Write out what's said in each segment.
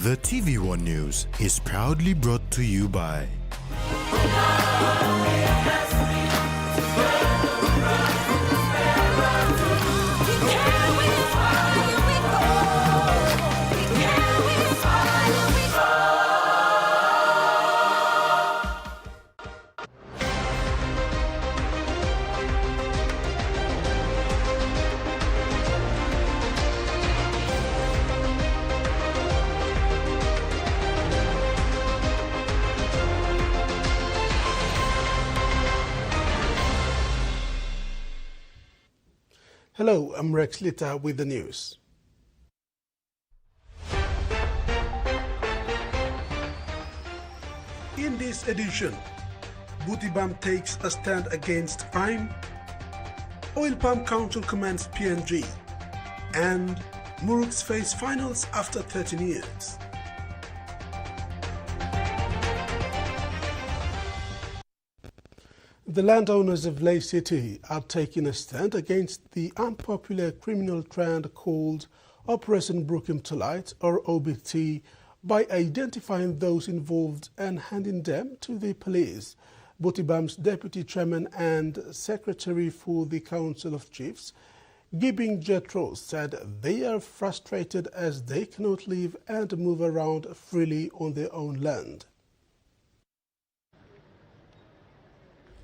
The TVWAN News is proudly brought to you by Hello, I'm Rex Litter with the news. In this edition, Butibam takes a stand against crime, Oil Palm Council commends PNG, and Muruks face finals after 13 years. The landowners of Lake City are taking a stand against the unpopular criminal trend called Operation Bring Him to Light, or OBT, by identifying those involved and handing them to the police. Butibam's Deputy Chairman and Secretary for the Council of Chiefs, Gibing Jethro, said they are frustrated as they cannot live and move around freely on their own land.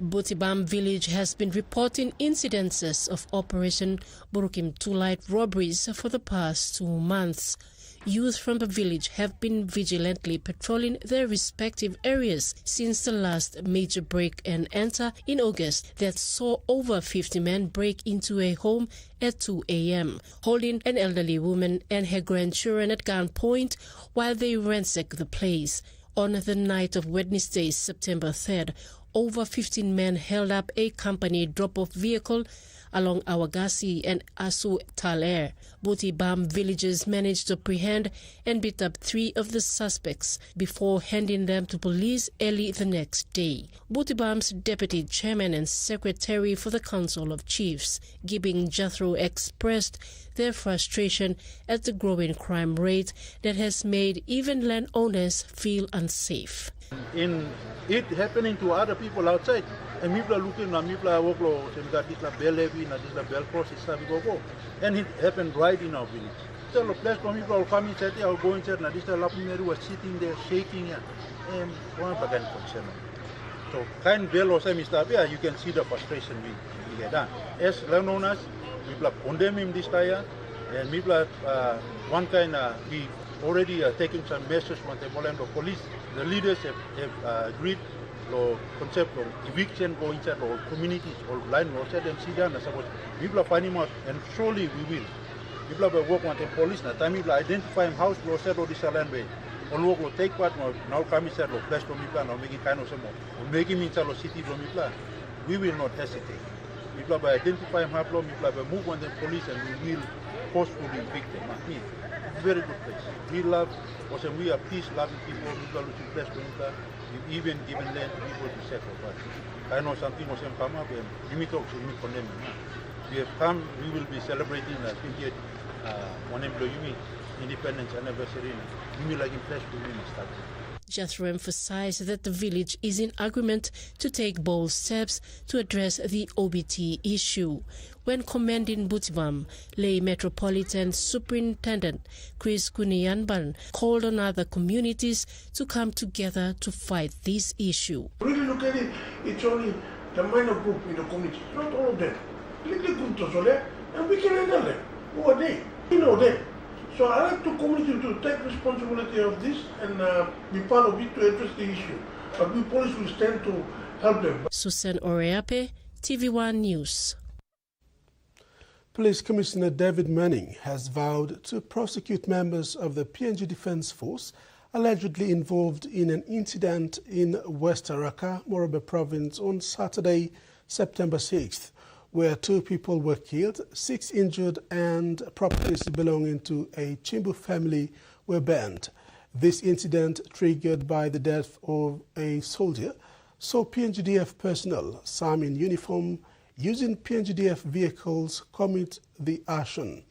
Butibam village has been reporting incidences of Operation Bring Him to Light robberies for the past 2 months. Youth from the village have been vigilantly patrolling their respective areas since the last major break and enter in August that saw over 50 men break into a home at 2 a.m., holding an elderly woman and her grandchildren at gunpoint while they ransacked the place. On the night of Wednesday, September 3rd, over 15 men held up a company drop-off vehicle along Awagasi and Asu Taler. Butibam villagers managed to apprehend and beat up 3 of the suspects before handing them to police early the next day. Butibam's Deputy Chairman and Secretary for the Council of Chiefs, Gibing Jethro, expressed their frustration at the growing crime rate that has made even landowners feel unsafe. In it happening to other people outside, and people are looking at people are walking, and it happened right in our village. So the place from people come inside, they are going inside, and this Lapumeri was sitting there shaking, and one began concern. So kind bell or same stuff, yeah, you can see the frustration we get done. As landowners, people are condemning this tire, and people are one kind we already taking some measures from the police. The leaders have agreed the concept of eviction go inside all communities, all line will set them sit down and support. People are finding out, and surely we will. People are working with the police, now time people identify house, will set all this land way. All work will take part, now come inside the place from people, now making kind of some more. Make him inside the city from people. We will not hesitate. People are identifying how people are move on the police, and we will forcefully evict them. Very good place. We love, we are peace-loving people. People are looking place for people. We've even given land to people to settle. But I know something was come up, and we talk to me for them. We have come. We will be celebrating the 20th independence anniversary. We will like in place for me start. Jethro emphasized that the village is in agreement to take bold steps to address the OBT issue. When commending Butibam, Lay Metropolitan Superintendent Chris Kuniyanban called on other communities to come together to fight this issue. Really look at it, it's only the minor group in the community, not all of them. Let the group to Sole, and we can handle them. Who are they? We know them. So I like the community to take responsibility of this and be part of it to address the issue. But we police will stand to help them. Susan Oreape, TVWAN News. Police Commissioner David Manning has vowed to prosecute members of the PNG Defence Force allegedly involved in an incident in West Araka, Morobe Province on Saturday, September 6th, where 2 people were killed, 6 injured, and properties belonging to a Chimbu family were burned. This incident, triggered by the death of a soldier, saw PNGDF personnel, some in uniform, using PNGDF vehicles, commit the action.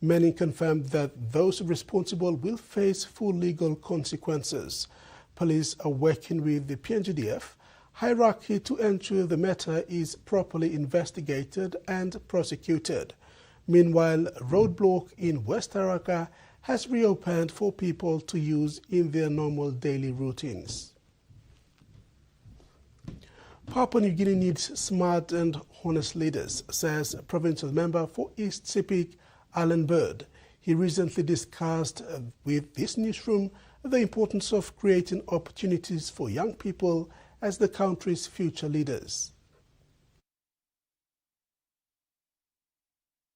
Many confirmed that those responsible will face full legal consequences. Police are working with the PNGDF hierarchy to ensure the matter is properly investigated and prosecuted. Meanwhile, a roadblock in West Araka has reopened for people to use in their normal daily routines. Papua New Guinea needs smart and honest leaders, says provincial member for East Sepik, Alan Bird. He recently discussed with this newsroom the importance of creating opportunities for young people as the country's future leaders.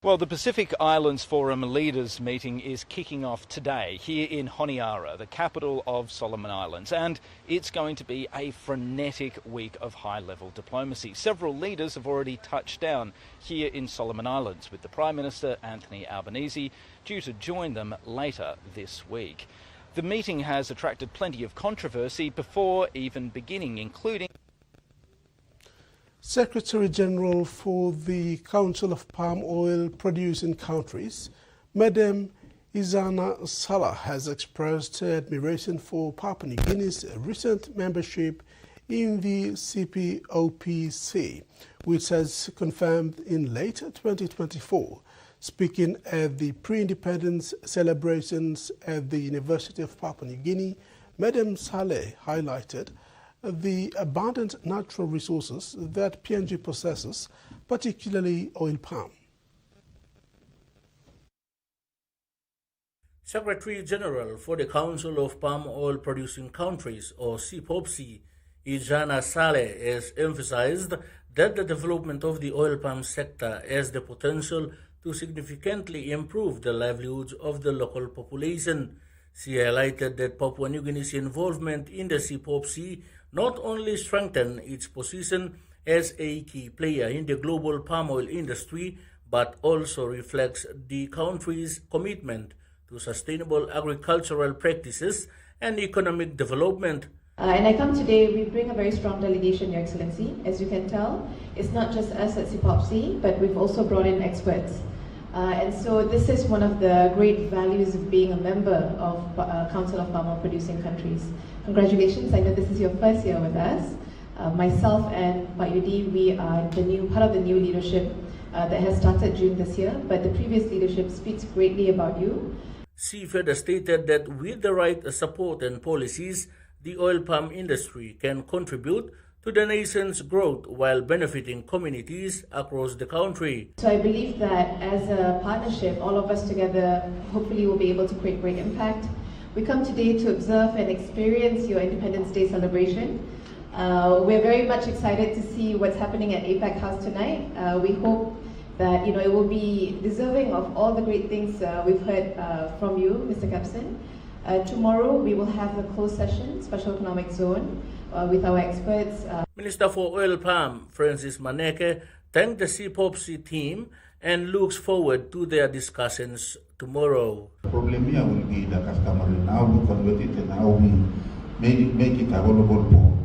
Well, the Pacific Islands Forum Leaders meeting is kicking off today here in Honiara, the capital of Solomon Islands, and it's going to be a frenetic week of high-level diplomacy. Several leaders have already touched down here in Solomon Islands, with the Prime Minister, Anthony Albanese, due to join them later this week. The meeting has attracted plenty of controversy before even beginning, including Secretary-General for the Council of Palm Oil Producing Countries, Madam Izana Salah, has expressed admiration for Papua New Guinea's recent membership in the CPOPC, which has confirmed in late 2024. Speaking at the pre-independence celebrations at the University of Papua New Guinea, Madam Saleh highlighted the abundant natural resources that PNG possesses, particularly oil palm. Secretary-General for the Council of Palm Oil Producing Countries, or CPOPC, Ijana Saleh, has emphasized that the development of the oil palm sector has the potential to significantly improve the livelihoods of the local population. She highlighted that Papua New Guinea's involvement in the CPOPC not only strengthened its position as a key player in the global palm oil industry, but also reflects the country's commitment to sustainable agricultural practices and economic development. And I come today, we bring a very strong delegation, Your Excellency. As you can tell, it's not just us at CPOPC, but we've also brought in experts. And so this is one of the great values of being a member of Council of Palm Oil Producing Countries. Congratulations, I know this is your first year with us. Myself and Payudi, we are part of the new leadership that has started June this year, but the previous leadership speaks greatly about you. She further stated that with the right support and policies, the oil palm industry can contribute to the nation's growth while benefiting communities across the country. So I believe that as a partnership, all of us together hopefully will be able to create great impact. We come today to observe and experience your Independence Day celebration. We're very much excited to see what's happening at APAC House tonight. We hope that it will be deserving of all the great things we've heard from you, Mr. Capson. Tomorrow we will have the closed session, Special Economic Zone, with our experts. Minister for Oil Palm, Francis Maneke, thanked the CPOPC team and looks forward to their discussions tomorrow. The problem here will be the customer and how we convert it and how we make it available for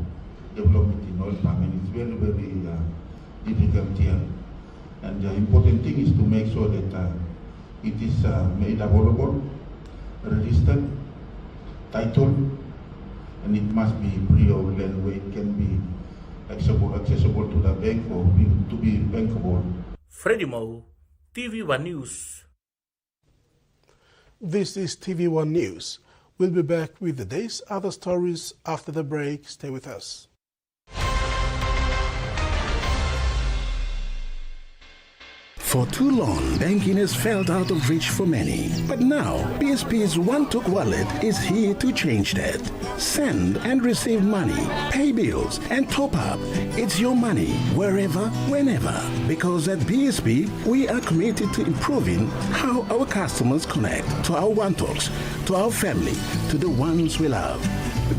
development in oil palm. And it's very, very difficult here. And the important thing is to make sure that it is made available, registered, titled, and it must be pre-owned and where it can be accessible to the bank or to be bankable. Freddie Mo, TVWAN News. This is TVWAN News. We'll be back with the day's other stories after the break. Stay with us. For too long, banking has felt out of reach for many. But now, BSP's One-Took Wallet is here to change that. Send and receive money, pay bills, and top up. It's your money, wherever, whenever. Because at BSP, we are committed to improving how our customers connect to our One-Talks, to our family, to the ones we love.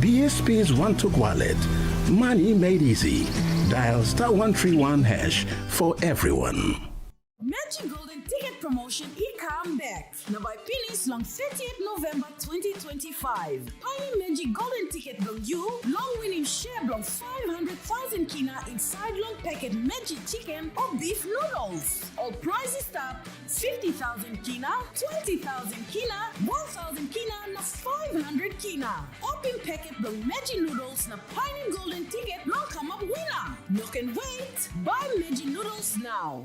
BSP's One-Took Wallet. Money made easy. Dial *131# for everyone. Magic Golden Ticket Promotion e-come back. Now by Pinis long 30th November 2025. Only Magic Golden Ticket belong you, long winning share belong 500,000 10,000 kina inside long packet Meji chicken or beef noodles. All prices start 50,000 kina, 20,000 kina, 1,000 kina, na 500 kina. Open packet the Meji noodles na Pine Golden ticket long come up winner. No can wait. Buy Meji noodles now.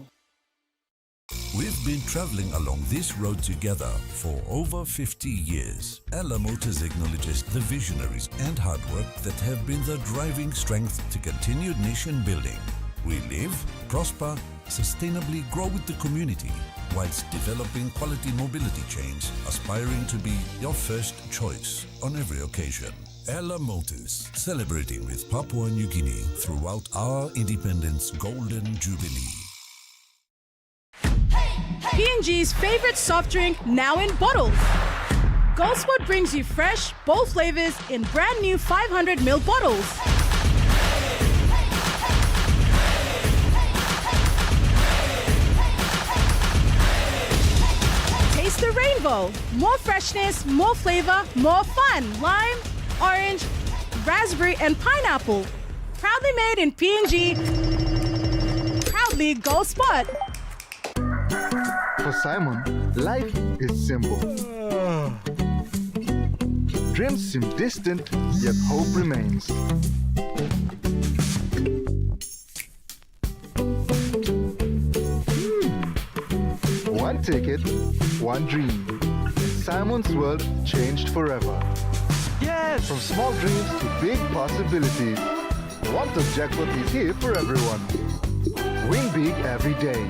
We've been traveling along this road together for over 50 years. Ella Motors acknowledges the visionaries and hard work that have been the driving strength to continued nation building. We live, prosper, sustainably grow with the community, whilst developing quality mobility chains, aspiring to be your first choice on every occasion. Ella Motors, celebrating with Papua New Guinea throughout our independence golden jubilee. PNG's favorite soft drink now in bottles. Goldspot brings you fresh, bold flavors in brand new 500ml bottles. Taste the rainbow. More freshness, more flavor, more fun. Lime, orange, raspberry, and pineapple. Proudly made in PNG. Proudly Goldspot. For Simon, life is simple. Dreams seem distant, yet hope remains. One ticket, one dream. Simon's world changed forever. Yes! From small dreams to big possibilities. The One-Top Jackpot is here for everyone. Win big every day.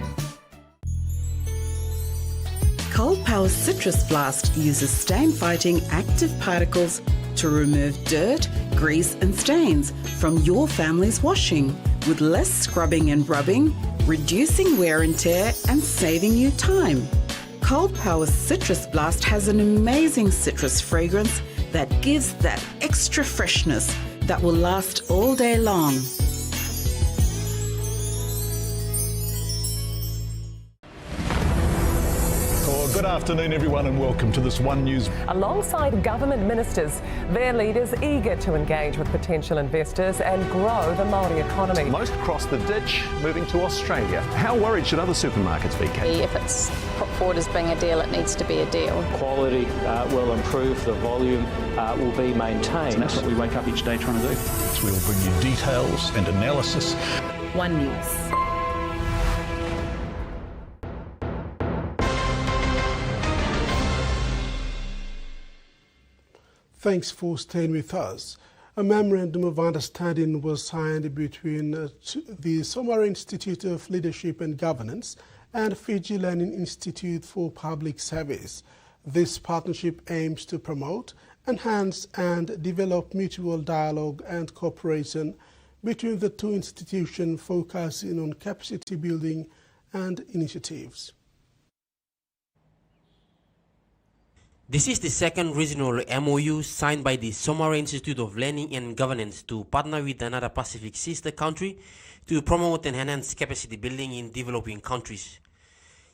Cold Power Citrus Blast uses stain-fighting active particles to remove dirt, grease and stains from your family's washing with less scrubbing and rubbing, reducing wear and tear and saving you time. Cold Power Citrus Blast has an amazing citrus fragrance that gives that extra freshness that will last all day long. Good afternoon, everyone, and welcome to this One News. Alongside government ministers, their leaders eager to engage with potential investors and grow the Māori economy. Most crossed the ditch, moving to Australia. How worried should other supermarkets be, Kate? If it's put forward as being a deal, it needs to be a deal. Quality will improve, the volume will be maintained. And that's what we wake up each day trying to do. So we'll bring you details and analysis. One News. Thanks for staying with us. A memorandum of understanding was signed between the Somare Institute of Leadership and Governance and Fiji Learning Institute for Public Service. This partnership aims to promote, enhance and develop mutual dialogue and cooperation between the two institutions, focusing on capacity building and initiatives. This is the second regional MOU signed by the Somare Institute of Learning and Governance to partner with another Pacific sister country to promote and enhance capacity building in developing countries.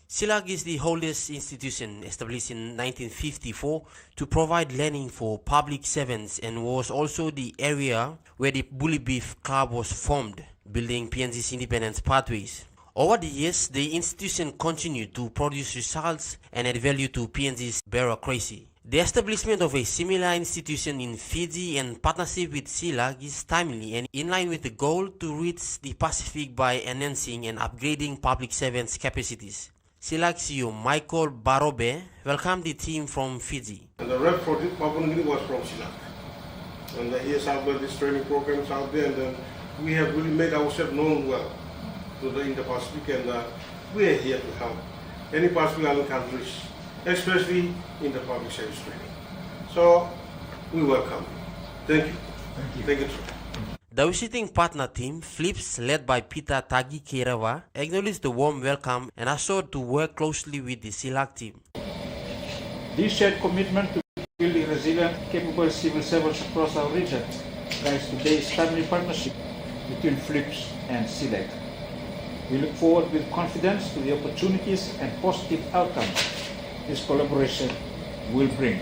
SILAG is the oldest institution established in 1954 to provide learning for public servants and was also the area where the Bully Beef Club was formed, building PNG's independence pathways. Over the years, the institution continued to produce results and add value to PNG's bureaucracy. The establishment of a similar institution in Fiji and partnership with SILAG is timely and in line with the goal to reach the Pacific by enhancing and upgrading public servants' capacities. SILAG CEO Michael Barobe welcomed the team from Fiji. And the rep for Papua New Guinea was from SILAG. And he has had these training programs out there, and then we have really made ourselves known well to the Indo-Pacific, and we are here to help any Pacific Island countries, especially in the public service training. So we welcome you. Thank you. Thank you. Thank you, sir. The visiting partner team, Flips, led by Peter Tagi Kerewa, acknowledged the warm welcome and assured to work closely with the SILAG team. This shared commitment to building resilient, capable civil servants across our region drives today's timely partnership between Flips and SILAG. We look forward with confidence to the opportunities and positive outcomes this collaboration will bring.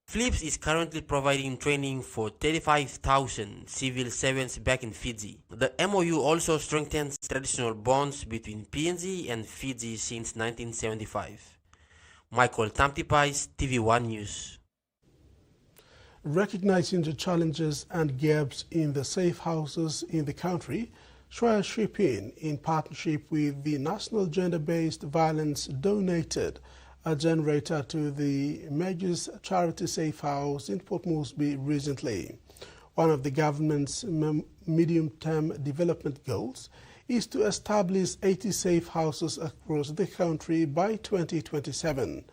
Flips is currently providing training for 35,000 civil servants back in Fiji. The MOU also strengthens traditional bonds between PNG and Fiji since 1975. Michael Tamtipais, TV1 News. Recognizing the challenges and gaps in the safe houses in the country, Shwaya Shripin, in partnership with the National Gender-Based Violence, donated a generator to the Major's Charity Safe House in Port Moresby recently. One of the government's medium-term development goals is to establish 80 safe houses across the country by 2027.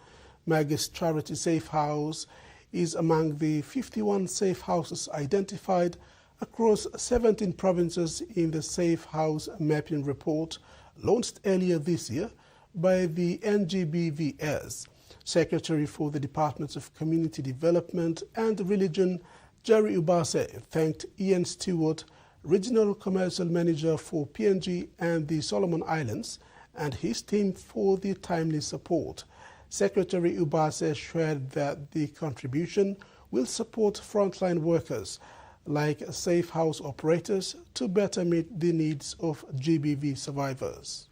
Major's Charity Safe House is among the 51 safe houses identified across 17 provinces in the Safe House Mapping Report launched earlier this year by the NGBVS. Secretary for the Departments of Community Development and Religion, Jerry Ubase, thanked Ian Stewart, Regional Commercial Manager for PNG and the Solomon Islands, and his team for the timely support. Secretary Ubase shared that the contribution will support frontline workers like safe house operators to better meet the needs of GBV survivors.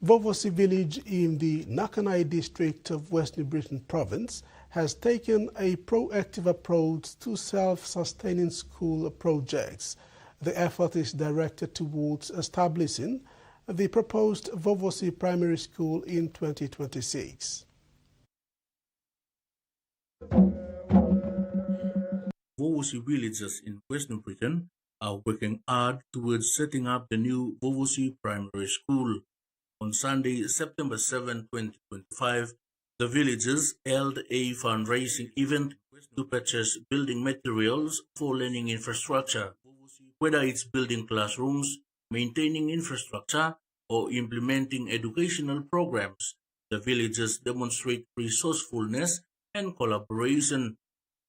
Vovosi village in the Nakanai district of West New Britain province has taken a proactive approach to self-sustaining school projects. The effort is directed towards establishing the proposed Vovosi Primary School in 2026. Vovosi villages in West New Britain are working hard towards setting up the new Vovosi Primary School. On Sunday, September 7, 2025, the villagers held a fundraising event to purchase building materials for learning infrastructure, whether it's building classrooms, maintaining infrastructure, or implementing educational programs. The villagers demonstrate resourcefulness and collaboration.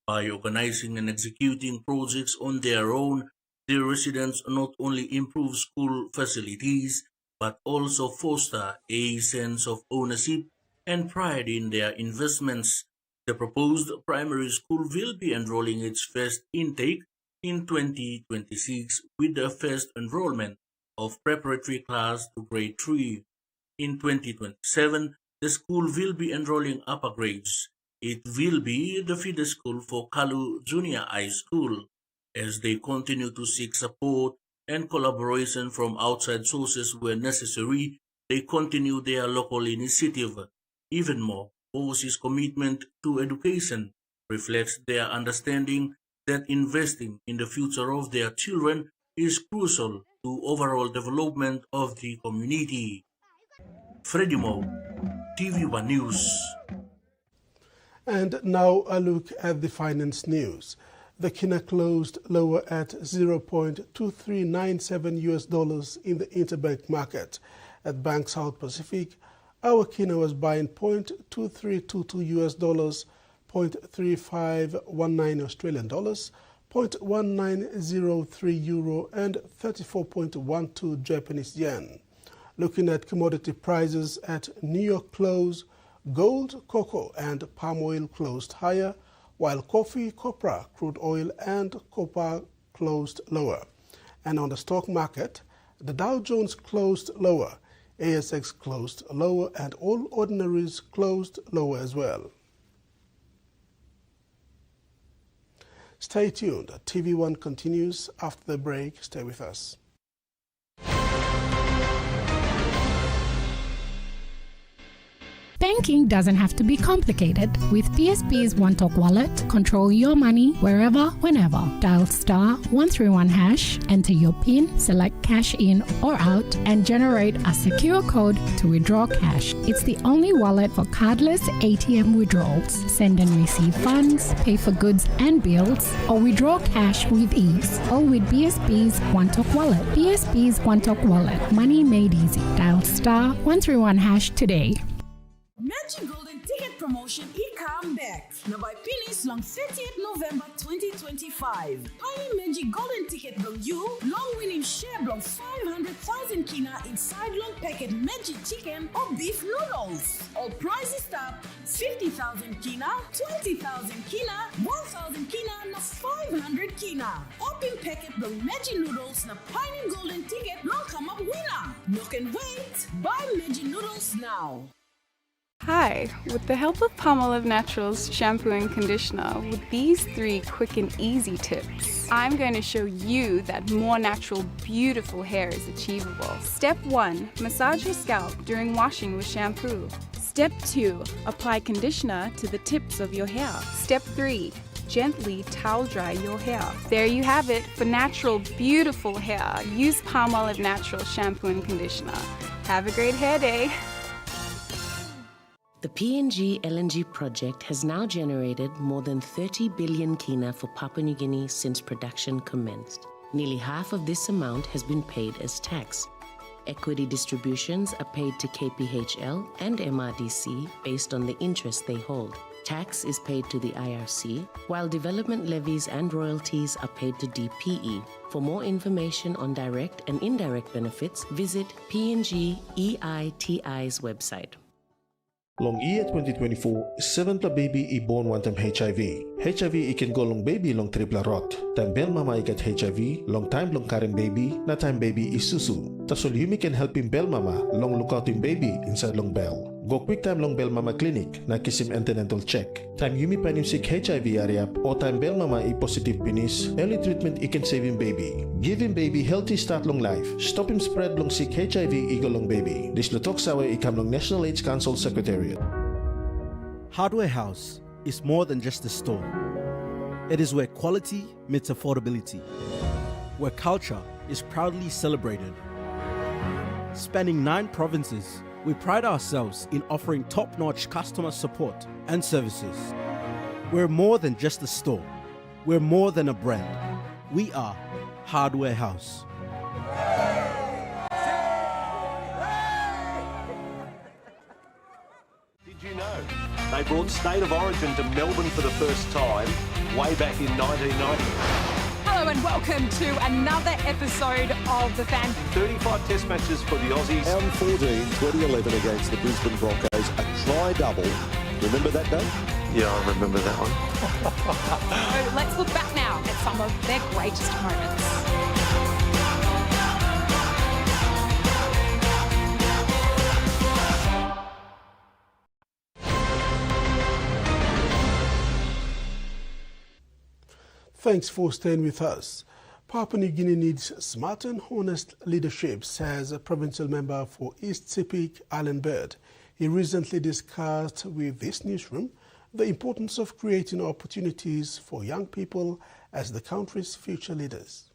By organizing and executing projects on their own, the residents not only improve school facilities, but also foster a sense of ownership and pride in their investments. The proposed primary school will be enrolling its first intake in 2026 with the first enrollment of preparatory class to grade 3. In 2027, the school will be enrolling upper grades. It will be the feeder school for Kalu Junior High School. As they continue to seek support and collaboration from outside sources where necessary, they continue their local initiative. Even more, Vovosi's commitment to education reflects their understanding that investing in the future of their children is crucial to overall development of the community. Freddie Mo, TV1 News. And now a look at the finance news. The kina closed lower at $0.2397 in the interbank market. At Bank South Pacific, our kina was buying $0.2322 $0.3519 Australian dollars, $0.1903 euro, and 34.12 Japanese yen. Looking at commodity prices at New York close, gold, cocoa, and palm oil closed higher, while coffee, copra, crude oil, and copper closed lower. And on the stock market, the Dow Jones closed lower, ASX closed lower, and all ordinaries closed lower as well. Stay tuned. TV1 continues after the break. Stay with us. Banking doesn't have to be complicated. With PSP's One Talk Wallet, control your money wherever, whenever. Dial *131#, enter your PIN, select cash in or out, and generate a secure code to withdraw cash. It's the only wallet for cardless ATM withdrawals. Send and receive funds, pay for goods and bills, or withdraw cash with ease. All with PSP's One Talk Wallet. PSP's One Talk Wallet. Money made easy. Dial *131# today. Magic Golden Ticket promotion come back. Now by finish long 30th November 2025. Pioneer Magic Golden Ticket long you, long winning share long 500,000 kina inside long packet magic chicken or beef noodles. All prizes start 50,000 kina, 20,000 kina, 1,000 kina, na 500 kina. Open packet long magic noodles na Pioneer Golden Ticket long come up winner. No can wait. Buy magic noodles now. Hi, with the help of Palmolive Naturals shampoo and conditioner, with these 3 quick and easy tips, I'm going to show you that more natural, beautiful hair is achievable. Step 1, massage your scalp during washing with shampoo. Step 2, apply conditioner to the tips of your hair. Step 3, gently towel dry your hair. There you have it. For natural, beautiful hair, use Palmolive Naturals shampoo and conditioner. Have a great hair day. The PNG LNG project has now generated more than 30 billion kina for Papua New Guinea since production commenced. Nearly half of this amount has been paid as tax. Equity distributions are paid to KPHL and MRDC based on the interest they hold. Tax is paid to the IRC, while development levies and royalties are paid to DPE. For more information on direct and indirect benefits, visit PNG EITI's website. Long year 2024, 7 baby I born one time HIV. HIV I can go long baby long triple rot. Time bel mama I get HIV, long time long karen baby, na time baby I susu. Tasol Yumi can help him bel mama, long look out him baby inside long bell. Go quick time long bell mama clinic, na kiss him antenatal check. Time Yumi pan him sick HIV area, or time bell mama I positive penis, early treatment I can save him baby. Give him baby healthy start long life. Stop him spread long sick HIV I go long baby. This lutok sawe I come long National AIDS Council Secretariat. Hardware House is more than just a store. It is where quality meets affordability, where culture is proudly celebrated. Spanning 9 provinces, we pride ourselves in offering top-notch customer support and services. We're more than just a store. We're more than a brand. We are Hardware House. Did you know they brought State of Origin to Melbourne for the first time way back in 1990? Hello and welcome to another episode of The Fan. 35 test matches for the Aussies. Round 14, 2011 against the Brisbane Broncos, a try-double. Remember that day? Yeah, I remember that one. So let's look back now at some of their greatest moments. Thanks for staying with us. Papua New Guinea needs smart and honest leadership, says a provincial member for East Sepik, Alan Bird. He recently discussed with this newsroom the importance of creating opportunities for young people as the country's future leaders.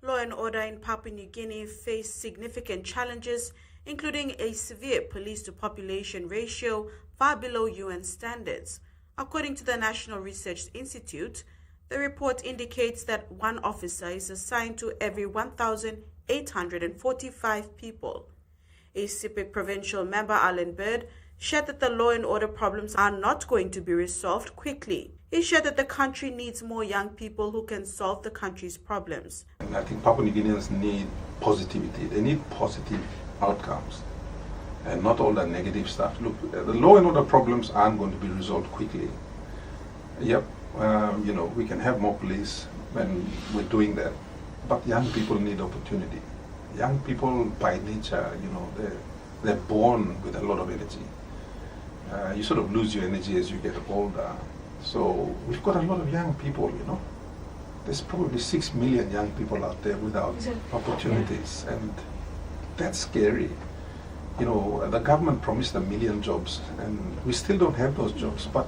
Law and order in Papua New Guinea face significant challenges, including a severe police-to-population ratio far below UN standards. According to the National Research Institute, the report indicates that 1 officer is assigned to every 1,845 people. A CIPIC provincial member, Alan Bird, shared that the law and order problems are not going to be resolved quickly. He shared that the country needs more young people who can solve the country's problems. And I think Papua New Guineans need positivity. They need positive outcomes. And not all that negative stuff. Look, the law and order problems aren't going to be resolved quickly. Yep, we can have more police when we're doing that, but young people need opportunity. Young people by nature, they're born with a lot of energy. You sort of lose your energy as you get older. So we've got a lot of young people, There's probably 6 million young people out there without opportunities, and that's scary. The government promised 1 million jobs, and we still don't have those jobs, but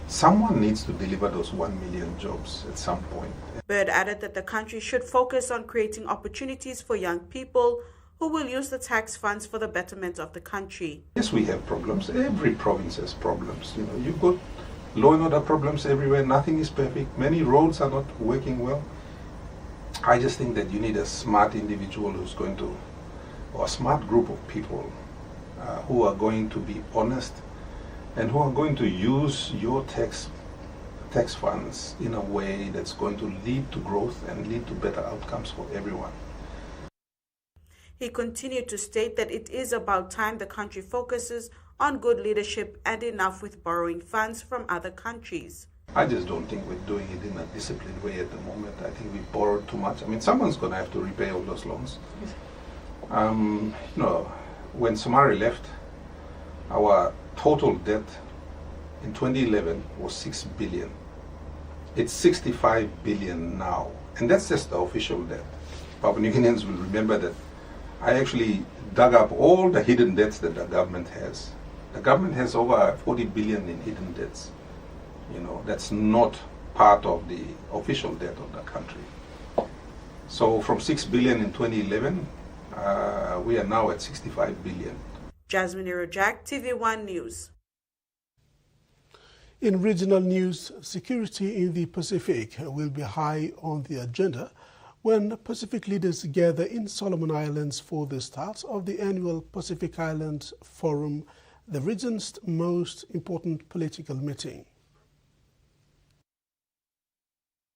someone needs to deliver those 1 million jobs at some point. Bird added that the country should focus on creating opportunities for young people who will use the tax funds for the betterment of the country. Yes, we have problems. Every province has problems. You've got law and order problems everywhere. Nothing is perfect. Many roads are not working well. I just think that you need a smart individual who's going to, or a smart group of people who are going to be honest and who are going to use your tax funds in a way that's going to lead to growth and lead to better outcomes for everyone. He continued to state that it is about time the country focuses on good leadership and enough with borrowing funds from other countries. I just don't think we're doing it in a disciplined way at the moment. I think we borrowed too much. I mean, someone's going to have to repay all those loans. When Somari left, our total debt in 2011 was 6 billion. It's 65 billion now. And that's just the official debt. Papua New Guineans will remember that I actually dug up all the hidden debts that the government has. The government has over 40 billion in hidden debts. That's not part of the official debt of the country. So from 6 billion in 2011, we are now at 65 billion. Jasmine Irojak, TVWAN News. In regional news, security in the Pacific will be high on the agenda when Pacific leaders gather in Solomon Islands for the start of the annual Pacific Islands Forum, the region's most important political meeting.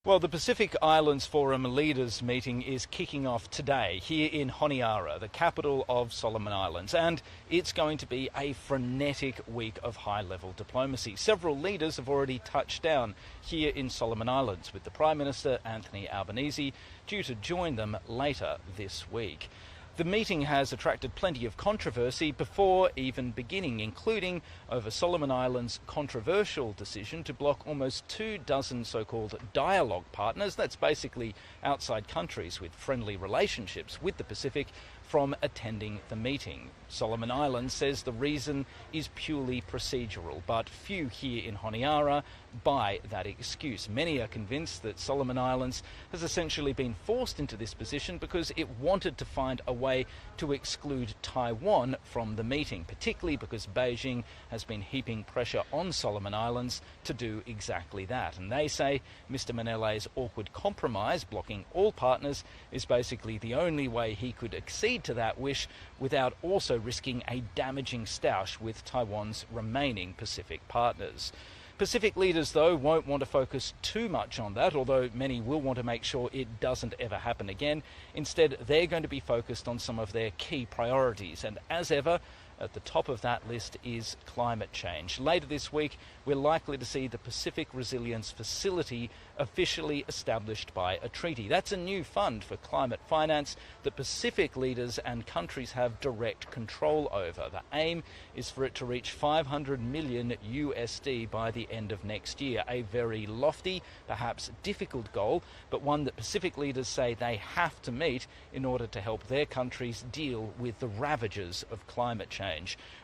Well, the Pacific Islands Forum Leaders Meeting is kicking off today here in Honiara, the capital of Solomon Islands, and it's going to be a frenetic week of high-level diplomacy. Several leaders have already touched down here in Solomon Islands, with the Prime Minister, Anthony Albanese, due to join them later this week. The meeting has attracted plenty of controversy before even beginning, including over Solomon Islands' controversial decision to block almost 24 so-called dialogue partners, that's basically outside countries with friendly relationships with the Pacific, from attending the meeting. Solomon Islands says the reason is purely procedural, but few here in Honiara buy that excuse. Many are convinced that Solomon Islands has essentially been forced into this position because it wanted to find a way to exclude Taiwan from the meeting, particularly because Beijing has been heaping pressure on Solomon Islands to do exactly that. And they say Mr. Manele's awkward compromise, blocking all partners, is basically the only way he could accede to that wish without also risking a damaging stoush with Taiwan's remaining Pacific partners. Pacific leaders, though, won't want to focus too much on that, although many will want to make sure it doesn't ever happen again. Instead, they're going to be focused on some of their key priorities, and as ever, at the top of that list is climate change. Later this week, we're likely to see the Pacific Resilience Facility officially established by a treaty. That's a new fund for climate finance that Pacific leaders and countries have direct control over. The aim is for it to reach $500 million USD by the end of next year. A very lofty, perhaps difficult goal, but one that Pacific leaders say they have to meet in order to help their countries deal with the ravages of climate change.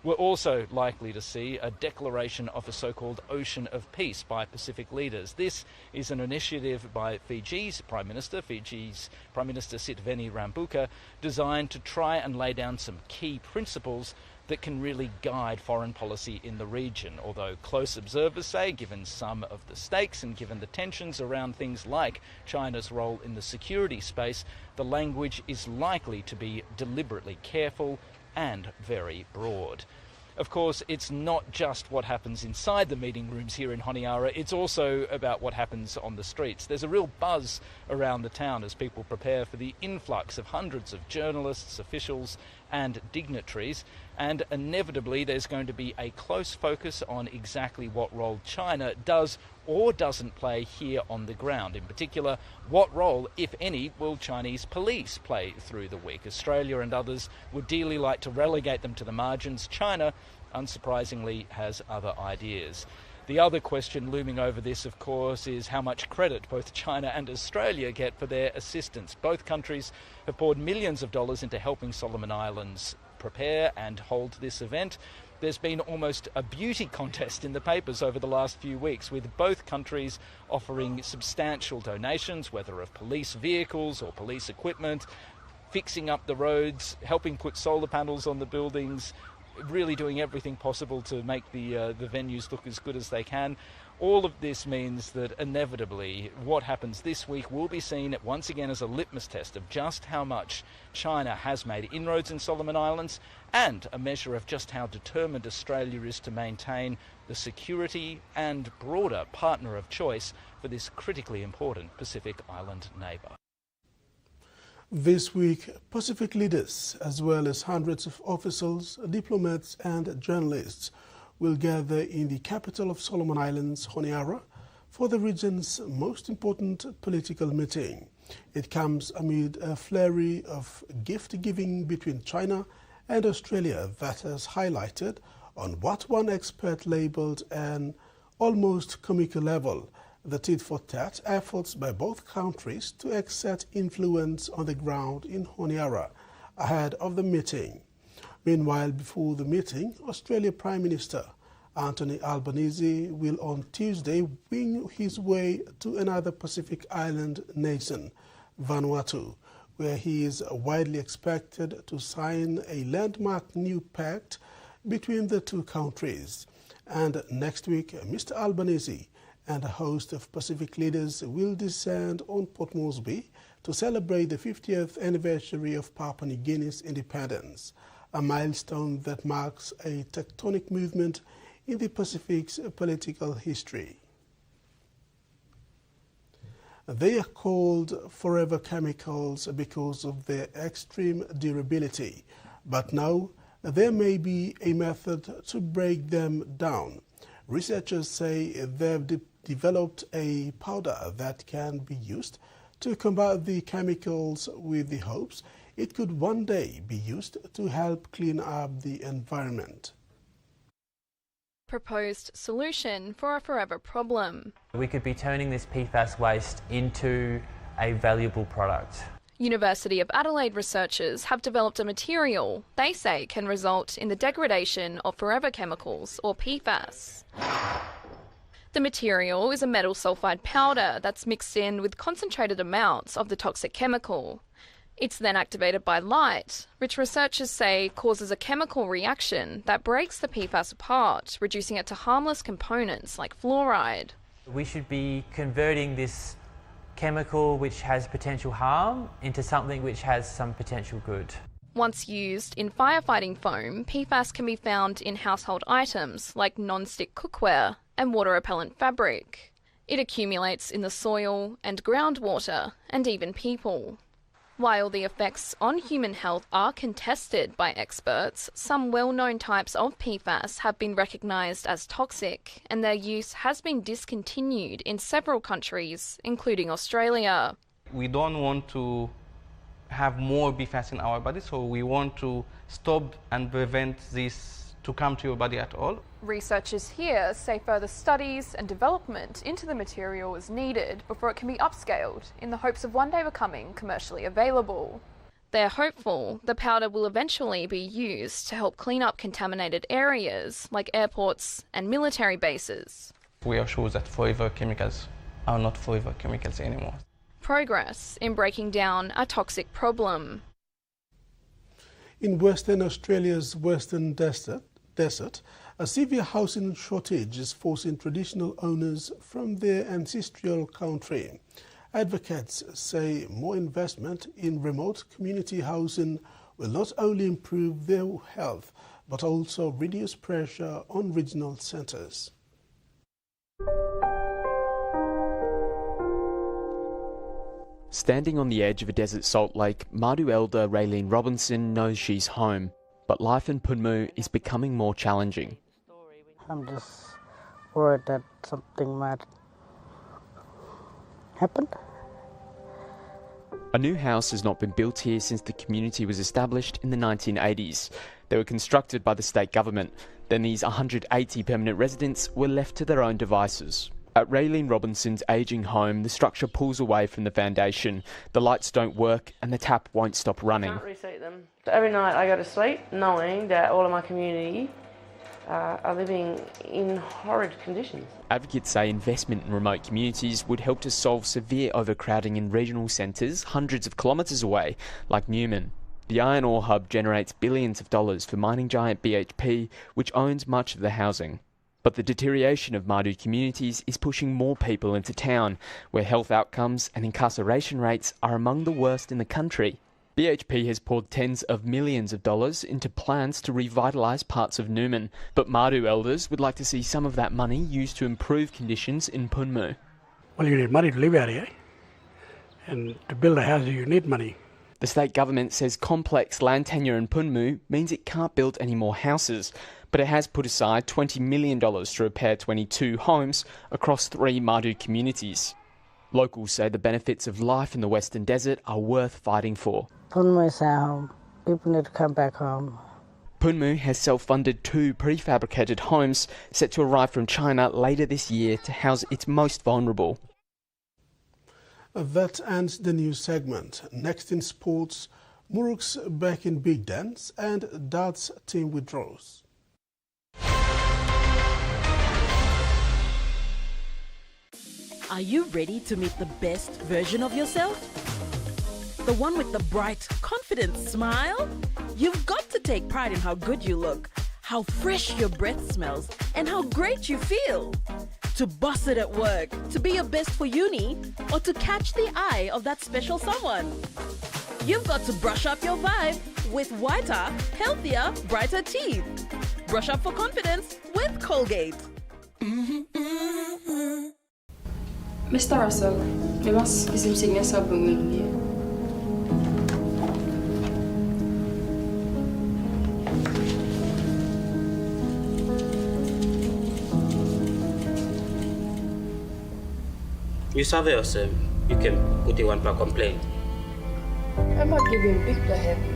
We're also likely to see a declaration of a so-called Ocean of Peace by Pacific leaders. This is an initiative by Fiji's Prime Minister Sitiveni Rabuka, designed to try and lay down some key principles that can really guide foreign policy in the region. Although close observers say, given some of the stakes and given the tensions around things like China's role in the security space, the language is likely to be deliberately careful and very broad. Of course, it's not just what happens inside the meeting rooms here in Honiara, it's also about what happens on the streets. There's a real buzz around the town as people prepare for the influx of hundreds of journalists, officials and dignitaries, and inevitably there's going to be a close focus on exactly what role China does or doesn't play here on the ground. In particular, what role, if any, will Chinese police play through the week? Australia and others would dearly like to relegate them to the margins. China, unsurprisingly, has other ideas. The other question looming over this, of course, is how much credit both China and Australia get for their assistance. Both countries have poured millions of dollars into helping Solomon Islands prepare and hold this event. There's been almost a beauty contest in the papers over the last few weeks, with both countries offering substantial donations, whether of police vehicles or police equipment, fixing up the roads, helping put solar panels on the buildings, really doing everything possible to make the venues look as good as they can. All of this means that inevitably what happens this week will be seen once again as a litmus test of just how much China has made inroads in Solomon Islands, and a measure of just how determined Australia is to maintain the security and broader partner of choice for this critically important Pacific Island neighbour. This week, Pacific leaders, as well as hundreds of officials, diplomats and journalists, will gather in the capital of Solomon Islands, Honiara, for the region's most important political meeting. It comes amid a flurry of gift-giving between China and Australia that has highlighted, on what one expert labelled an almost comical level, the tit-for-tat efforts by both countries to exert influence on the ground in Honiara ahead of the meeting. Meanwhile, before the meeting, Australia Prime Minister Anthony Albanese will on Tuesday wing his way to another Pacific Island nation, Vanuatu, where he is widely expected to sign a landmark new pact between the two countries. And next week, Mr. Albanese and a host of Pacific leaders will descend on Port Moresby to celebrate the 50th anniversary of Papua New Guinea's independence, a milestone that marks a tectonic movement in the Pacific's political history. They are called forever chemicals because of their extreme durability, but now there may be a method to break them down. Researchers say they've developed a powder that can be used to combat the chemicals with the hopes it could one day be used to help clean up the environment. Proposed solution for a forever problem. We could be turning this PFAS waste into a valuable product. University of Adelaide researchers have developed a material they say can result in the degradation of forever chemicals, or PFAS. The material is a metal sulfide powder that's mixed in with concentrated amounts of the toxic chemical. It's then activated by light, which researchers say causes a chemical reaction that breaks the PFAS apart, reducing it to harmless components like fluoride. We should be converting this chemical which has potential harm into something which has some potential good. Once used in firefighting foam, PFAS can be found in household items like non-stick cookware and water-repellent fabric. It accumulates in the soil and groundwater and even people. While the effects on human health are contested by experts, some well-known types of PFAS have been recognised as toxic, and their use has been discontinued in several countries, including Australia. We don't want to have more PFAS in our body, so we want to stop and prevent this to come to your body at all. Researchers here say further studies and development into the material is needed before it can be upscaled in the hopes of one day becoming commercially available. They're hopeful the powder will eventually be used to help clean up contaminated areas like airports and military bases. We are sure that forever chemicals are not forever chemicals anymore. Progress in breaking down a toxic problem. In Western Australia's Western Desert, a severe housing shortage is forcing traditional owners from their ancestral country. Advocates say more investment in remote community housing will not only improve their health, but also reduce pressure on regional centres. Standing on the edge of a desert salt lake, Mardu elder Raylene Robinson knows she's home, but life in Punmu is becoming more challenging. I'm just worried that something might happen. A new house has not been built here since the community was established in the 1980s. They were constructed by the state government. Then these 180 permanent residents were left to their own devices. At Raylene Robinson's ageing home, the structure pulls away from the foundation. The lights don't work and the tap won't stop running. I can't reset them. So every night I go to sleep knowing that all of my community are living in horrid conditions. Advocates say investment in remote communities would help to solve severe overcrowding in regional centres hundreds of kilometres away, like Newman. The iron ore hub generates billions of dollars for mining giant BHP, which owns much of the housing. But the deterioration of Madu communities is pushing more people into town, where health outcomes and incarceration rates are among the worst in the country. BHP has poured tens of millions of dollars into plans to revitalise parts of Newman, but Madu elders would like to see some of that money used to improve conditions in Punmu. Well, you need money to live out here, and to build a house you need money. The state government says complex land tenure in Punmu means it can't build any more houses, but it has put aside $20 million to repair 22 homes across 3 Madu communities. Locals say the benefits of life in the Western Desert are worth fighting for. Punmu is our home. People need to come back home. Punmu has self-funded 2 prefabricated homes set to arrive from China later this year to house its most vulnerable. That ends the news segment. Next in sports, Muruks back in big dance and darts team withdraws. Are you ready to meet the best version of yourself? The one with the bright, confident smile? You've got to take pride in how good you look, how fresh your breath smells, and how great you feel. To boss it at work, to be your best for uni, or to catch the eye of that special someone. You've got to brush up your vibe with whiter, healthier, brighter teeth. Brush up for confidence with Colgate. Mr. Russell, memang isim-isimnya sa pemilih. You survey yourself, you can put in one per complaint. I'm not giving big the heavy.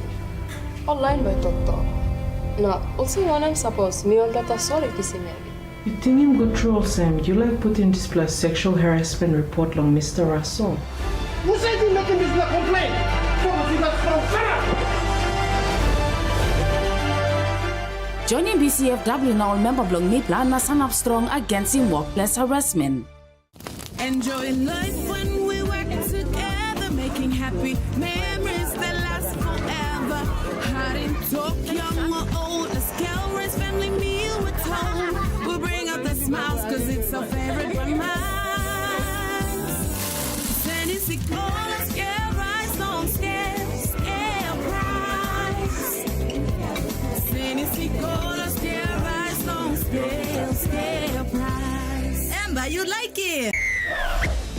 Online by doctor. No, also one I'm supposed me on data sorry kisimeli. You think him good troll, Sam? You like putting this plus sexual harassment report on Mr. Russell? Who said you making this black complaint? Joining BCFW now member blong ni plan na stand up strong against in workplace harassment. Enjoying life when we work together, making happy memories that last forever. Hot in talk, young or old, a scale race, family meal with home. We'll bring out the smiles, cause it's our favorite reminds. Send it, see, call us, scale rise, don't scale price. Send it, see, call us, scale rise, don't scale price. Amber, you like it?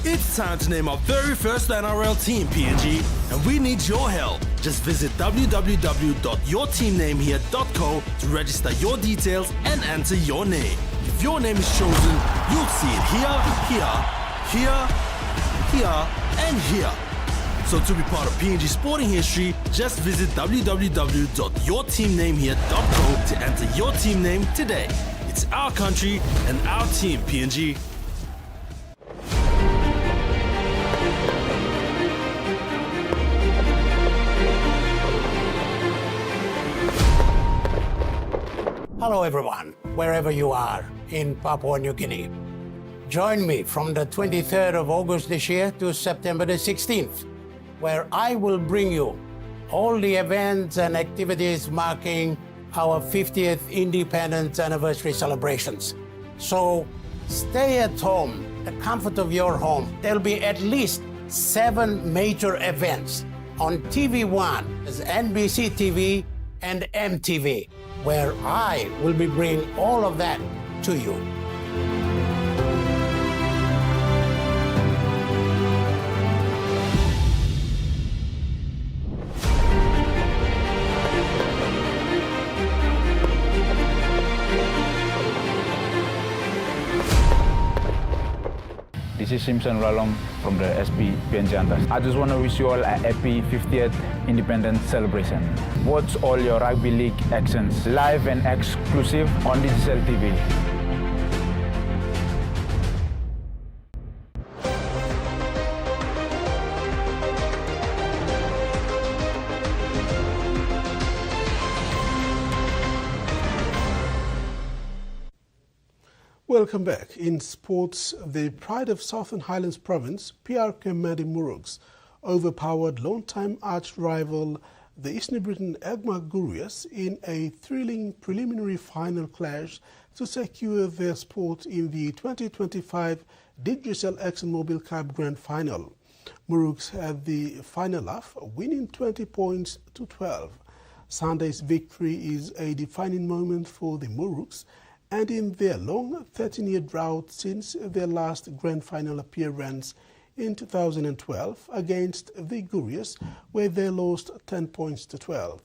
It's time to name our very first NRL team, PNG, and we need your help. Just visit www.yourteamnamehere.co to register your details and enter your name. If your name is chosen, you'll see it here, and here. So to be part of PNG sporting history, just visit www.yourteamnamehere.co to enter your team name today. It's our country and our team, PNG. Hello everyone, wherever you are in Papua New Guinea. Join me from the 23rd of August this year to September the 16th, where I will bring you all the events and activities marking our 50th independence anniversary celebrations. So stay at home, the comfort of your home. There'll be at least 7 major events on TVWAN, as NBC TV and MTV, where I will be bringing all of that to you. This is Simpson Ralom from the SP PNG Antas. I just want to wish you all a happy 50th independence celebration. Watch all your rugby league actions live and exclusive on digital TV. Welcome back. In sports, the pride of Southern Highlands Province, PRK Madi Murugs, overpowered long-time arch rival the Eastern Britain Egma Gurias in a thrilling preliminary final clash to secure their spot in the 2025 Digicel ExxonMobil Cup Grand Final. Muruks had the final laugh, winning 20 points to 12. Sunday's victory is a defining moment for the Muruks, and in their long 13-year drought since their last Grand Final appearance in 2012 against the Gurias, where they lost 10 points to 12.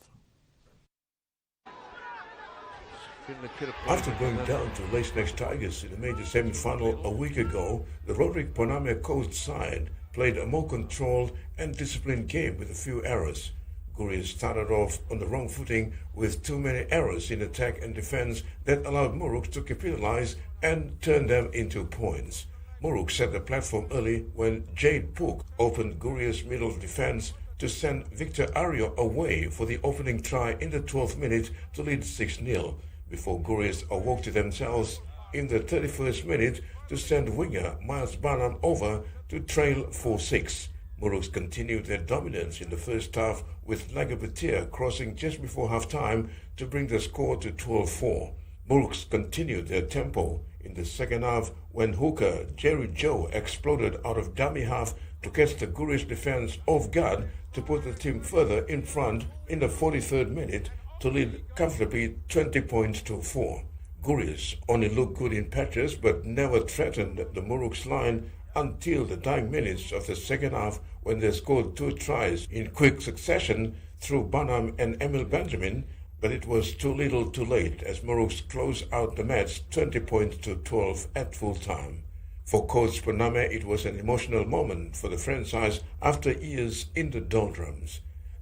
After going down to Lacenex Tigers in the major semi-final a week ago, the Roderick Ponamia Coast side played a more controlled and disciplined game with a few errors. Gurias started off on the wrong footing with too many errors in attack and defense that allowed Muruks to capitalize and turn them into points. Muruks set the platform early when Jade Pook opened Gurias' middle defense to send Victor Ario away for the opening try in the 12th minute to lead 6-0, before Gurias awoke to themselves in the 31st minute to send winger Miles Barnum over to trail 4-6. Muruks continued their dominance in the first half with Lagabetia crossing just before half-time to bring the score to 12-4. Muruks continued their tempo in the second half when hooker Jerry Joe exploded out of dummy half to catch the Gurias defense off guard to put the team further in front in the 43rd minute to lead comfortably 20 points to 4. Gurias only looked good in patches but never threatened the Muruks line until the dying minutes of the second half when they scored 2 tries in quick succession through Barnum and Emil Benjamin, but it was too little too late as Muruks closed out the match 20 points to 12 at full time. For Coach Ponamia, it was an emotional moment for the franchise after years in the doldrums.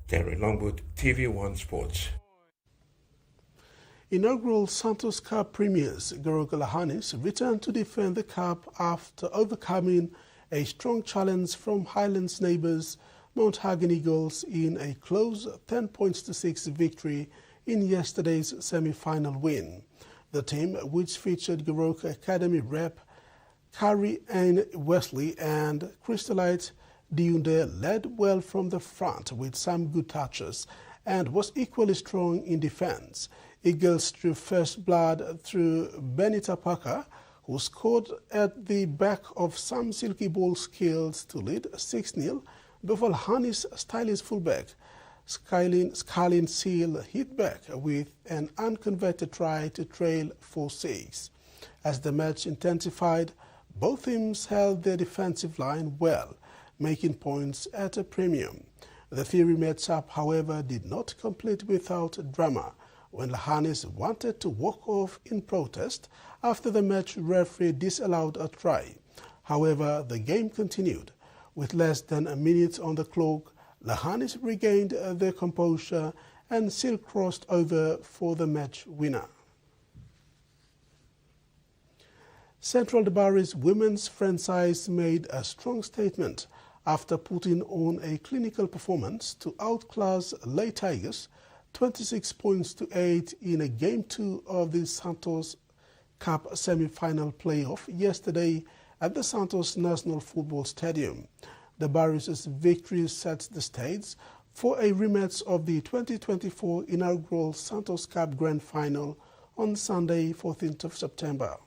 Terry Longwood, TV1 Sports. Inaugural Santos Cup premiers Goroka Lahanis returned to defend the cup after overcoming a strong challenge from Highlands neighbours Mount Hagen Eagles in a close 10 points to 6 victory in yesterday's semi-final win. The team, which featured Goroka Academy rep Carrie Ann Wesley and Crystallite Diunde, led well from the front with some good touches and was equally strong in defence. Eagles drew first blood through Benita Parker, who scored at the back of some silky ball skills to lead 6-0 before Lahani's stylish fullback Scarlin Seal hit back with an unconverted try to trail 4-6. As the match intensified, both teams held their defensive line well, making points at a premium. The fiery match-up, however, did not complete without drama when Lahanis wanted to walk off in protest after the match referee disallowed a try. However, the game continued. With less than a minute on the clock, Lahanis regained their composure and still crossed over for the match winner. Central Debari's women's franchise made a strong statement after putting on a clinical performance to outclass Ley Tigers 26 points to 8 in a Game 2 of the Santos Cup semi-final playoff yesterday at the Santos National Football Stadium. The Barrios' victory sets the stage for a rematch of the 2024 inaugural Santos Cup Grand Final on Sunday, 14th of September.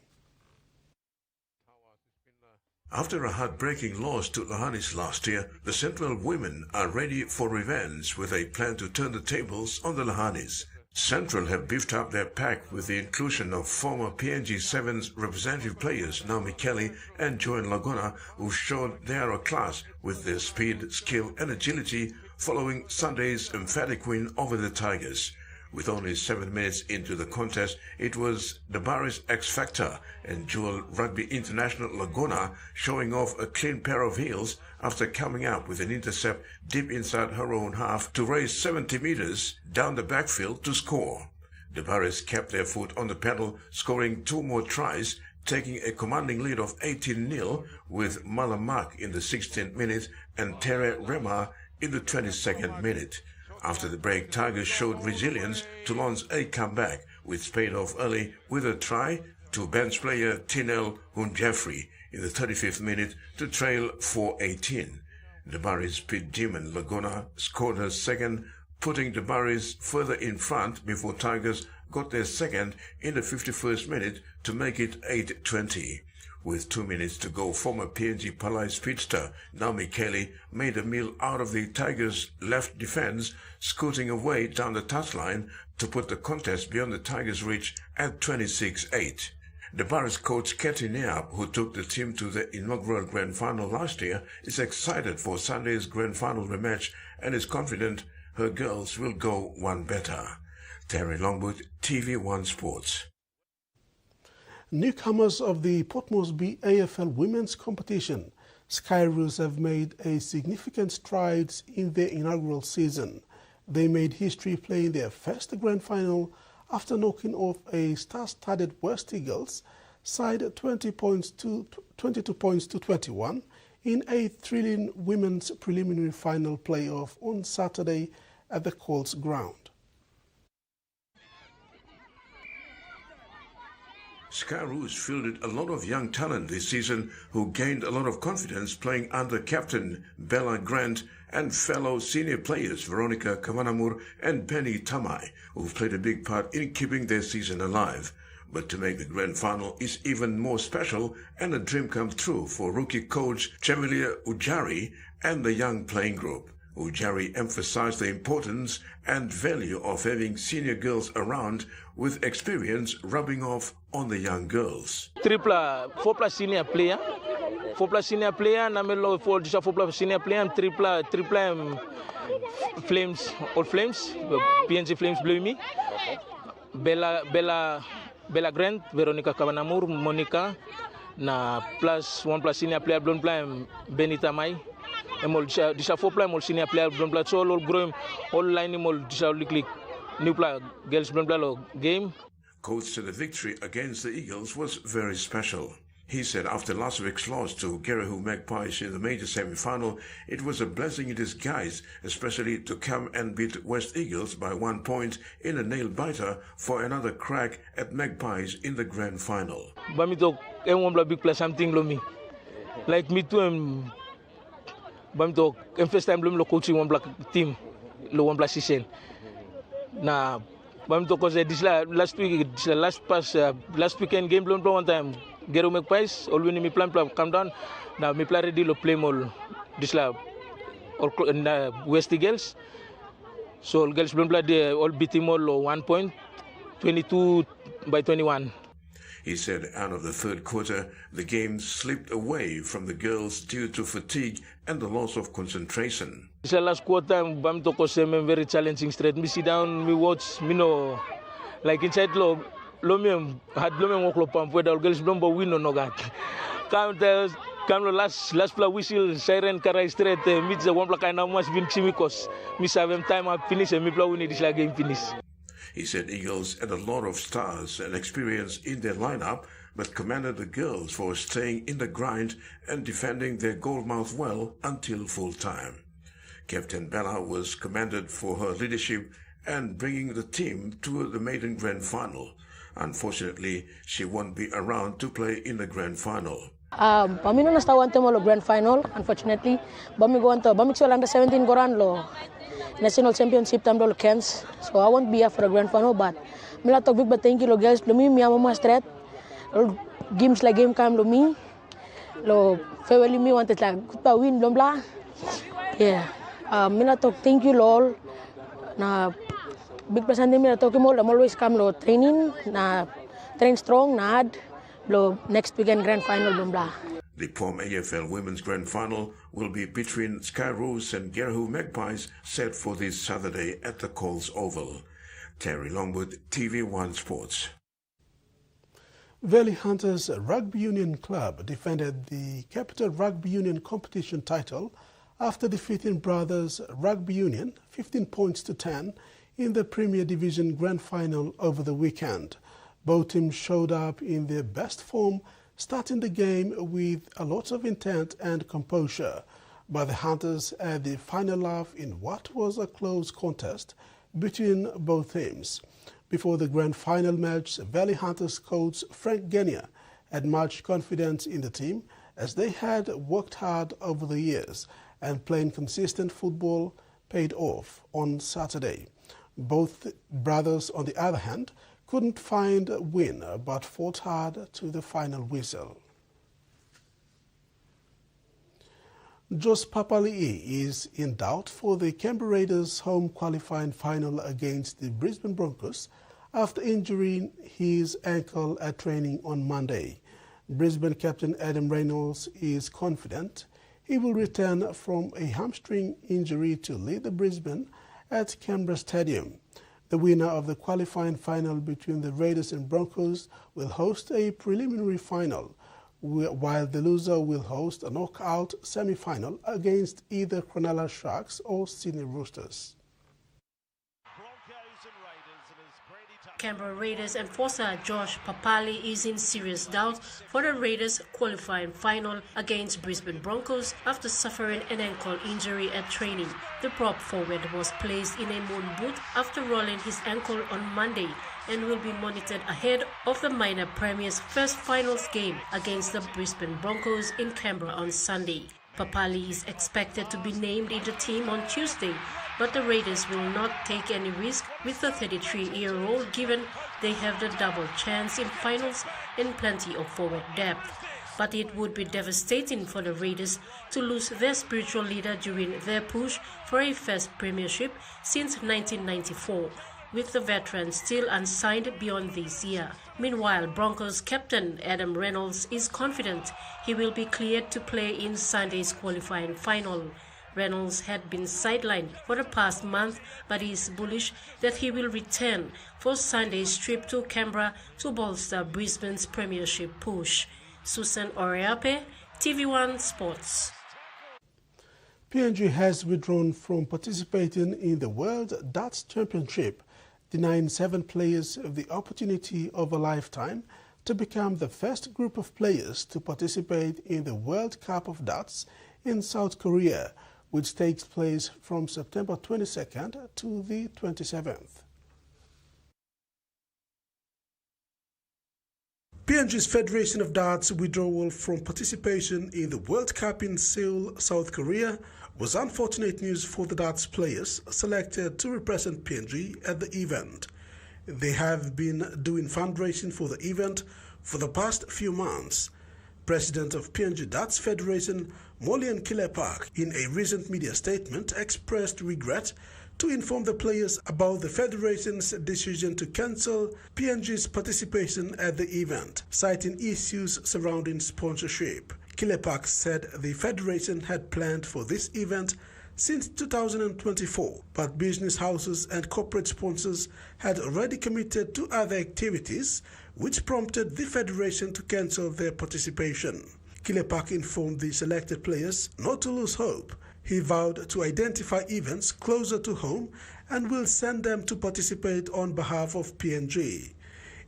After a heartbreaking loss to Lahanis last year, the Central women are ready for revenge with a plan to turn the tables on the Lahanis. Central have beefed up their pack with the inclusion of former PNG Sevens representative players Naomi Kelly and Joanne Laguna, who showed they are a class with their speed, skill and agility following Sunday's emphatic win over the Tigers. With only 7 minutes into the contest, it was the Barry's X-Factor and dual Rugby international Laguna showing off a clean pair of heels after coming up with an intercept deep inside her own half to raise 70 meters down the backfield to score. The Barry's kept their foot on the pedal, scoring 2 more tries, taking a commanding lead of 18-0 with Malamak in the 16th minute and Tere Rema in the 22nd minute. After the break, Tigers showed resilience to launch a comeback, which paid off early with a try to bench player Tinel Hunjeffrey in the 35th minute to trail 4-18. The Barry's Pete Demon Laguna scored her second putting the Barries further in front before Tigers got their second in the 51st minute to make it 8-20. With 2 minutes to go, former PNG Palai speedster Naomi Kelly made a meal out of the Tigers' left defence, scooting away down the touchline to put the contest beyond the Tigers' reach at 26-8. The Barries coach Katie Neap, who took the team to the inaugural Grand Final last year, is excited for Sunday's Grand Final rematch and is confident her girls will go one better. Terry Longwood, TVWAN Sports. Newcomers of the Port Moresby AFL Women's Competition, Skyroos have made a significant strides in their inaugural season. They made history playing their first Grand Final after knocking off a star-studded West Eagles side 22 points to 21 in a thrilling women's preliminary final playoff on Saturday at the Colts ground. Skyroos fielded a lot of young talent this season who gained a lot of confidence playing under captain Bella Grant and fellow senior players Veronica Kavanamur and Penny Tamai, who played a big part in keeping their season alive. But to make the Grand Final is even more special and a dream come true for rookie coach Chemilia Ujari and the young playing group. Ujari emphasized the importance and value of having senior girls around with experience rubbing off on the young girls. 4+ senior player, 4+ senior player, namelo 4+ senior player, and 3+ Flames, Old Flames, PNG Flames Blue Me, Bella Grant, Veronica Kavanamur, Monica, na +1+ senior player blonde player Benita Mai. Emol disha 4 mol senior player blonde player so all grow all line mol disha liklik new player girls blonde player game. Coach said the victory against the Eagles was very special. He said after last week's loss to Gerehu Magpies in the major semi-final, it was a blessing in disguise, especially to come and beat West Eagles by 1 point in a nail-biter for another crack at Magpies in the grand final. Bamito big play something lo me. Like me too Bamito first time lo coaching one black team lo one black season. Na Bamito cause this last weekend game lo one time Gerehu Magpies all when me plan come down now me play ready lo play more this all West Eagles. So girls blonde play all beat him all 1 point 22-21. He said out of the third quarter, the game slipped away from the girls due to fatigue and the loss of concentration. This last quarter, I'm talking very challenging straight. Me sit down, me watch, me know, like inside lo me walk lo pump where the girls don't win no got. Come last play whistle siren caray straight. Me the one play kind of much win chimicos. Me have time I finish and me play win this game finish. He said Eagles had a lot of stars and experience in their lineup, but commended the girls for staying in the grind and defending their goalmouth well until full time. Captain Bella was commended for her leadership and bringing the team to the maiden grand final. Unfortunately, she won't be around to play in the grand final. Bami no nastawan mo lo grand final, unfortunately. Bami go anto, bami siya under 17 goran lo national championship tam lo Cairns. So I won't be here for the grand final, but mila talk big but thank you lo girls. Lo mi ama mas straight. Games like game cam lo mi. Lo fairly mi wanted like good win lo bla. Yeah. Mila talk thank you lo na big percent mila talk mo I'm always come lo training na train strong na hard. Next weekend grand final blah. The POM AFL Women's Grand Final will be between Skyroos and Gerehu Magpies, set for this Saturday at the Coles Oval. Terry Longwood, TVWAN Sports. Valley Hunters Rugby Union Club defended the Capital Rugby Union competition title after defeating Brothers Rugby Union 15 points to 10 in the Premier Division Grand Final over the weekend. Both teams showed up in their best form, starting the game with a lot of intent and composure. But the Hunters had the final laugh in what was a close contest between both teams. Before the grand final match, Valley Hunters coach Frank Genia had much confidence in the team as they had worked hard over the years and playing consistent football paid off on Saturday. Both brothers, on the other hand, couldn't find a win but fought hard to the final whistle. Jos Papali'i is in doubt for the Canberra Raiders' home qualifying final against the Brisbane Broncos after injuring his ankle at training on Monday. Brisbane captain Adam Reynolds is confident he will return from a hamstring injury to lead the Brisbane at Canberra Stadium. The winner of the qualifying final between the Raiders and Broncos will host a preliminary final, while the loser will host a knockout semi-final against either Cronulla Sharks or Sydney Roosters. Canberra Raiders enforcer Josh Papali is in serious doubt for the Raiders' qualifying final against Brisbane Broncos after suffering an ankle injury at training. The prop forward was placed in a moon boot after rolling his ankle on Monday and will be monitored ahead of the minor Premier's first finals game against the Brisbane Broncos in Canberra on Sunday. Papali is expected to be named in the team on Tuesday, but the Raiders will not take any risk with the 33-year-old given they have the double chance in finals and plenty of forward depth. But it would be devastating for the Raiders to lose their spiritual leader during their push for a first premiership since 1994, with the veteran still unsigned beyond this year. Meanwhile, Broncos captain Adam Reynolds is confident he will be cleared to play in Sunday's qualifying final. Reynolds had been sidelined for the past month, but is bullish that he will return for Sunday's trip to Canberra to bolster Brisbane's premiership push. Susan Oreape, TV1 Sports. PNG has withdrawn from participating in the World Darts Championship, denying 7 players the opportunity of a lifetime to become the first group of players to participate in the World Cup of Darts in South Korea, which takes place from September 22nd to the 27th. PNG's Federation of Darts withdrawal from participation in the World Cup in Seoul, South Korea was unfortunate news for the darts players selected to represent PNG at the event. They have been doing fundraising for the event for the past few months. President of PNG Darts Federation, Molian Kilepak, in a recent media statement expressed regret to inform the players about the Federation's decision to cancel PNG's participation at the event, citing issues surrounding sponsorship. Kilepak said the Federation had planned for this event since 2024, but business houses and corporate sponsors had already committed to other activities, which prompted the Federation to cancel their participation. Kilepak informed the selected players not to lose hope. He vowed to identify events closer to home and will send them to participate on behalf of PNG.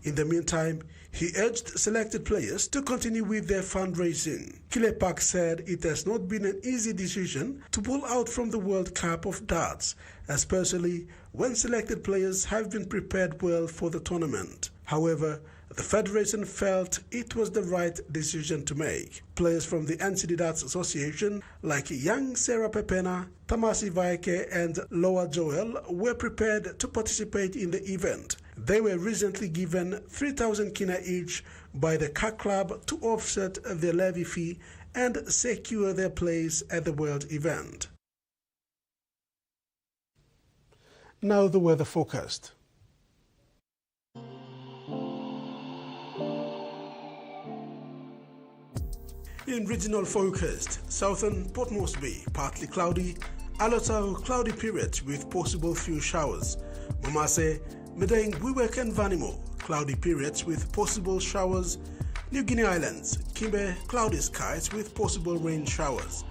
In the meantime, he urged selected players to continue with their fundraising. Kilepak said it has not been an easy decision to pull out from the World Cup of Darts, especially when selected players have been prepared well for the tournament. However, the Federation felt it was the right decision to make. Players from the NCD Darts Association like Young Sarah Pepena, Tamasi Vaike and Loa Joel were prepared to participate in the event. They were recently given 3,000 kina each by the car club to offset their levy fee and secure their place at the world event. Now the weather forecast. In regional forecast, southern Port Moresby, partly cloudy, Alotau, cloudy periods with possible few showers. Momase, Medang, Wewak and Vanimo, cloudy periods with possible showers. New Guinea Islands, Kimbe, cloudy skies with possible rain showers.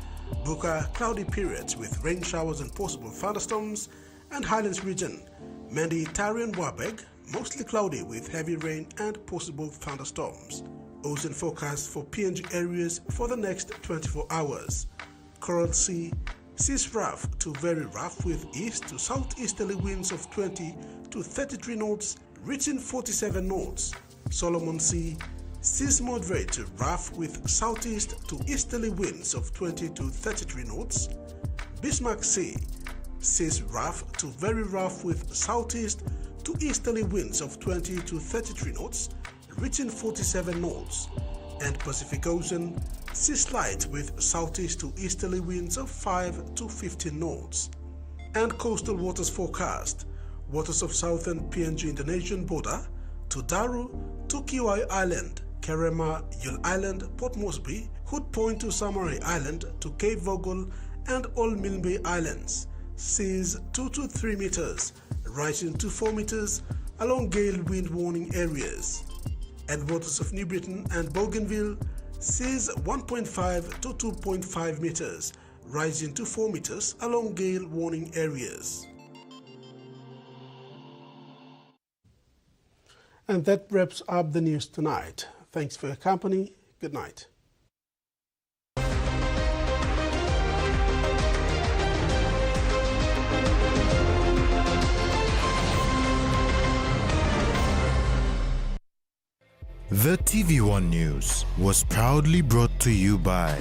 Buka, cloudy periods with rain showers and possible thunderstorms. And Highlands region, Mendi, Tari and Wabeg, mostly cloudy with heavy rain and possible thunderstorms. Ocean forecast for PNG areas for the next 24 hours. Coral Sea, seas rough to very rough with east to southeasterly winds of 20 to 33 knots, reaching 47 knots. Solomon Sea, seas moderate to rough with southeast to easterly winds of 20 to 33 knots. Bismarck Sea, seas rough to very rough with southeast to easterly winds of 20 to 33 knots, reaching 47 knots, and Pacific Ocean, seas light with southeast to easterly winds of 5 to 15 knots. And coastal waters forecast, waters of southern PNG Indonesian border to Daru, to Kiwai Island, Kerema, Yule Island, Port Moresby, Hood Point to Samari Island, to Cape Vogel and all Milne Islands, seas 2 to 3 meters, rising to 4 meters along gale wind warning areas. And waters of New Britain and Bougainville, seas 1.5 to 2.5 meters, rising to 4 meters along gale warning areas. And that wraps up the news tonight. Thanks for your company. Good night. The TVWAN News was proudly brought to you by